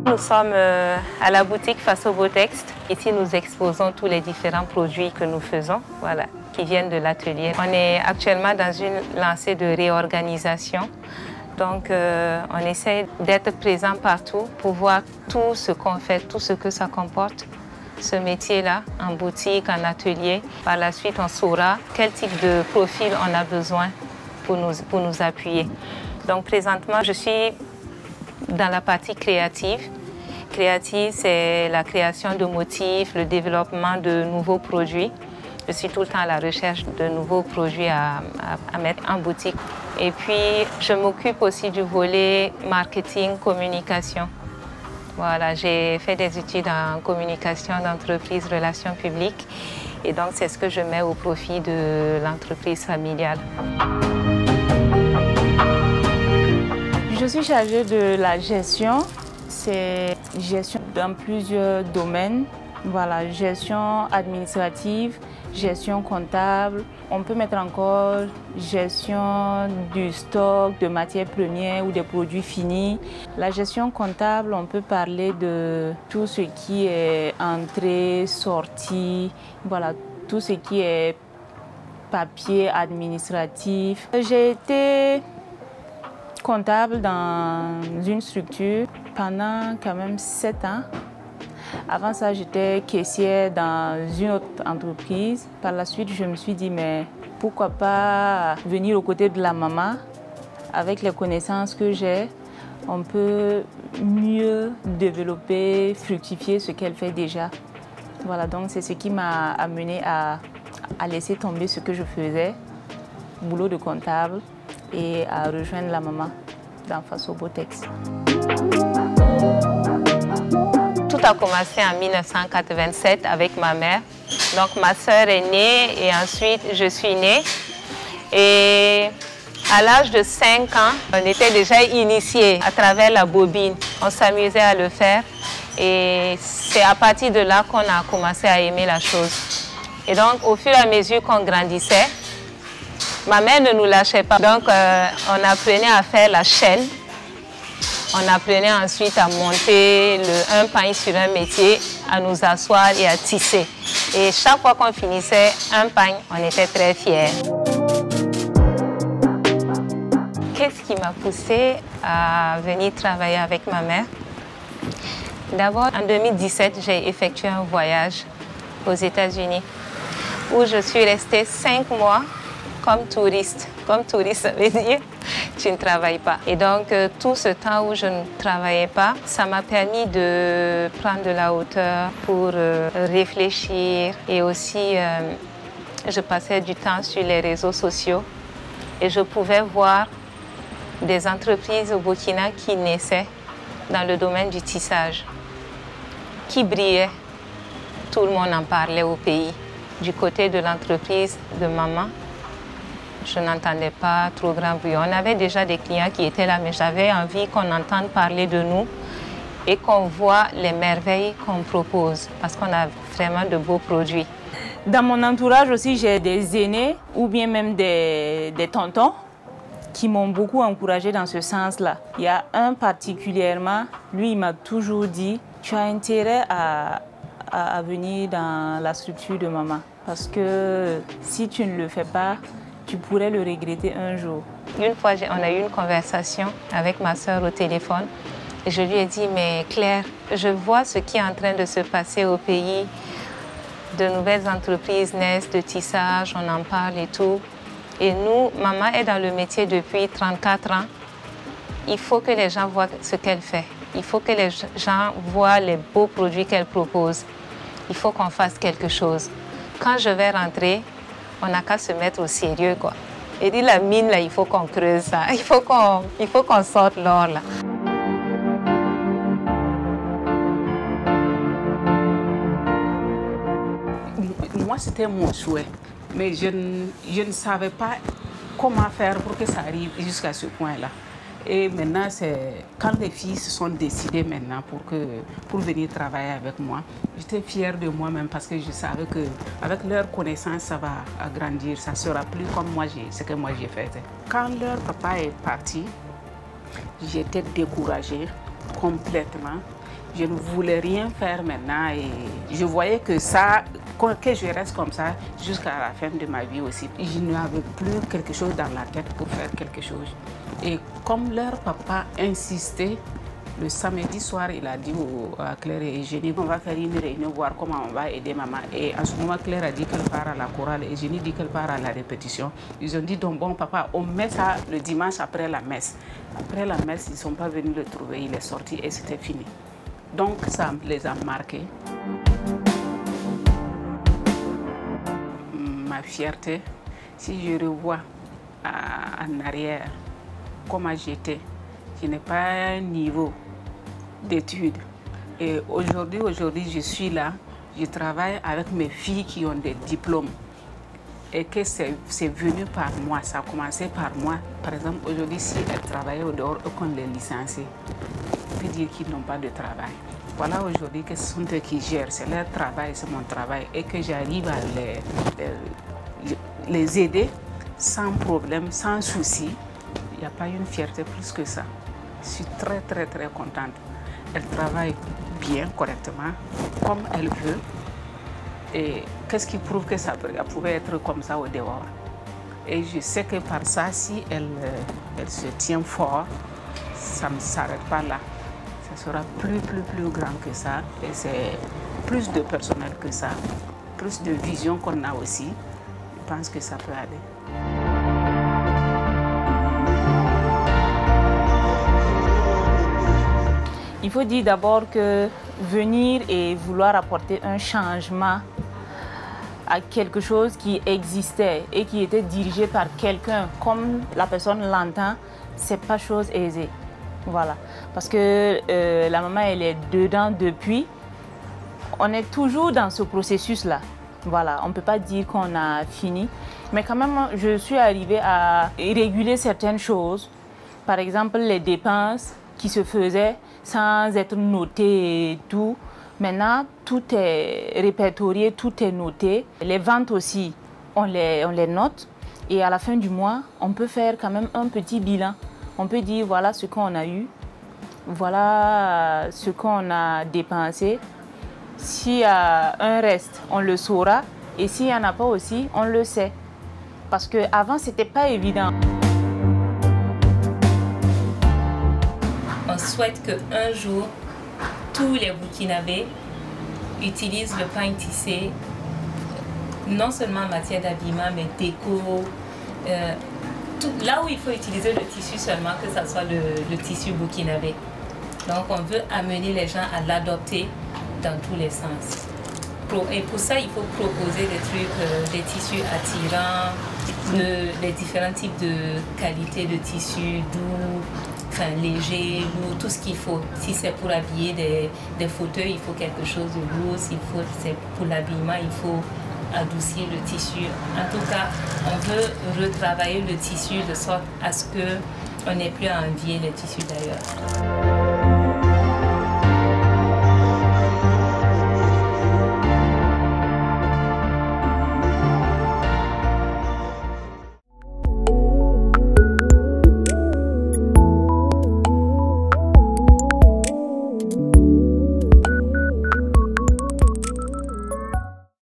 Nous sommes à la boutique Faso Beau-Texte. Ici, nous exposons tous les différents produits que nous faisons, voilà, qui viennent de l'atelier. On est actuellement dans une lancée de réorganisation. Donc, on essaie d'être présent partout pour voir tout ce qu'on fait, tout ce que ça comporte, ce métier-là, en boutique, en atelier. Par la suite, on saura quel type de profil on a besoin pour nous appuyer. Donc, présentement, je suis dans la partie créative. Créative, c'est la création de motifs, le développement de nouveaux produits. Je suis tout le temps à la recherche de nouveaux produits à mettre en boutique. Et puis, je m'occupe aussi du volet marketing, communication. Voilà, j'ai fait des études en communication d'entreprise, relations publiques. Et donc, c'est ce que je mets au profit de l'entreprise familiale. Je suis chargée de la gestion. C'est gestion dans plusieurs domaines. Voilà, gestion administrative, gestion comptable. On peut mettre encore gestion du stock de matières premières ou des produits finis. La gestion comptable, on peut parler de tout ce qui est entrée, sortie, voilà, tout ce qui est papier administratif. J'ai été comptable dans une structure pendant quand même 7 ans. Avant ça, j'étais caissière dans une autre entreprise. Par la suite, je me suis dit, mais pourquoi pas venir aux côtés de la maman. Avec les connaissances que j'ai, on peut mieux développer, fructifier ce qu'elle fait déjà. Voilà, donc c'est ce qui m'a amené à laisser tomber ce que je faisais, boulot de comptable, et à rejoindre la maman dans Faso Beau-Texte. Tout a commencé en 1987 avec ma mère. Donc ma sœur est née et ensuite je suis née. Et à l'âge de 5 ans, on était déjà initiés à travers la bobine. On s'amusait à le faire et c'est à partir de là qu'on a commencé à aimer la chose. Et donc au fur et à mesure qu'on grandissait, ma mère ne nous lâchait pas. Donc on apprenait à faire la chaîne. On apprenait ensuite à monter un pain sur un métier, à nous asseoir et à tisser. Et chaque fois qu'on finissait un pain, on était très fiers. Qu'est-ce qui m'a poussée à venir travailler avec ma mère? D'abord, en 2017, j'ai effectué un voyage aux États-Unis où je suis restée 5 mois comme touriste. Comme touriste, ça veut dire tu ne travailles pas. Et donc, tout ce temps où je ne travaillais pas, ça m'a permis de prendre de la hauteur pour réfléchir. Et aussi, je passais du temps sur les réseaux sociaux et je pouvais voir des entreprises au Burkina qui naissaient dans le domaine du tissage, qui brillaient. Tout le monde en parlait au pays. Du côté de l'entreprise de maman, je n'entendais pas trop grand bruit. On avait déjà des clients qui étaient là, mais j'avais envie qu'on entende parler de nous et qu'on voit les merveilles qu'on propose, parce qu'on a vraiment de beaux produits. Dans mon entourage aussi, j'ai des aînés ou bien même des tontons qui m'ont beaucoup encouragée dans ce sens-là. Il y a un particulièrement, lui, il m'a toujours dit, tu as intérêt à venir dans la structure de maman, parce que si tu ne le fais pas, tu pourrais le regretter un jour. Une fois, on a eu une conversation avec ma sœur au téléphone et je lui ai dit, mais Claire, je vois ce qui est en train de se passer au pays. De nouvelles entreprises naissent de tissage, on en parle et tout. Et nous, maman est dans le métier depuis 34 ans. Il faut que les gens voient ce qu'elle fait. Il faut que les gens voient les beaux produits qu'elle propose. Il faut qu'on fasse quelque chose. Quand je vais rentrer, on n'a qu'à se mettre au sérieux, quoi. Et dit la mine, là, il faut qu'on creuse ça. Il faut qu'on sorte l'or, là. Moi, c'était mon souhait. Mais je ne savais pas comment faire pour que ça arrive jusqu'à ce point-là. Et maintenant, c'est quand les filles se sont décidées maintenant pour venir travailler avec moi, j'étais fière de moi-même parce que je savais qu'avec leur connaissance, ça va grandir. Ça ne sera plus comme moi, ce que moi j'ai fait. Quand leur papa est parti, j'étais découragée complètement. Je ne voulais rien faire maintenant et je voyais que ça, que je reste comme ça jusqu'à la fin de ma vie aussi. Je n'avais plus quelque chose dans la tête pour faire quelque chose. Et comme leur papa insistait, le samedi soir, il a dit à Claire et Eugénie, on va faire une réunion, voir comment on va aider maman. Et en ce moment, Claire a dit qu'elle part à la chorale, et Eugénie dit qu'elle part à la répétition. Ils ont dit, donc bon papa, on met ça le dimanche après la messe. Après la messe, ils ne sont pas venus le trouver, il est sorti et c'était fini. Donc ça les a marqués. Ma fierté, si je revois en arrière comment j'étais, je n'ai pas un niveau d'études. Et aujourd'hui, je suis là, je travaille avec mes filles qui ont des diplômes. Et que c'est venu par moi, ça a commencé par moi. Par exemple, aujourd'hui, si elles travaillaient au dehors, eux qu'on les licencie, on peut dire qu'ils n'ont pas de travail. Voilà aujourd'hui que ce sont eux qui gèrent, c'est leur travail, c'est mon travail. Et que j'arrive à les aider sans problème, sans souci. Il n'y a pas une fierté plus que ça. Je suis très, très, très contente. Elle travaille bien, correctement, comme elle veut. Et qu'est-ce qui prouve que ça pouvait être comme ça au dehors? Et je sais que par ça, si elle se tient fort, ça ne s'arrête pas là. Ça sera plus grand que ça. Et c'est plus de personnel que ça, plus de vision qu'on a aussi. Je pense que ça peut aller. Il faut dire d'abord que venir et vouloir apporter un changement à quelque chose qui existait et qui était dirigé par quelqu'un, comme la personne l'entend, c'est pas chose aisée. Voilà. Parce que la maman, elle est dedans depuis. On est toujours dans ce processus-là. Voilà. On ne peut pas dire qu'on a fini. Mais quand même, je suis arrivée à réguler certaines choses. Par exemple, les dépenses qui se faisaient sans être notées et tout. Maintenant, tout est répertorié, tout est noté. Les ventes aussi, on les note. Et à la fin du mois, on peut faire quand même un petit bilan. On peut dire, voilà ce qu'on a eu, voilà ce qu'on a dépensé. S'il y a un reste, on le saura. Et s'il n'y en a pas aussi, on le sait. Parce qu'avant, ce n'était pas évident. On souhaite qu'un jour, tous les Burkinabés utilisent le pain tissé, non seulement en matière d'habillement, mais déco. Là où il faut utiliser le tissu seulement, que ce soit le tissu burkinabé. Donc on veut amener les gens à l'adopter dans tous les sens. Et pour ça, il faut proposer des trucs, des tissus attirants, les différents types de qualités de tissus, doux, enfin, léger, lourd, tout ce qu'il faut. Si c'est pour habiller des fauteuils, il faut quelque chose de lourd. Si c'est pour l'habillement, il faut adoucir le tissu. En tout cas, on veut retravailler le tissu de sorte à ce qu'on n'ait plus à envier les tissus d'ailleurs.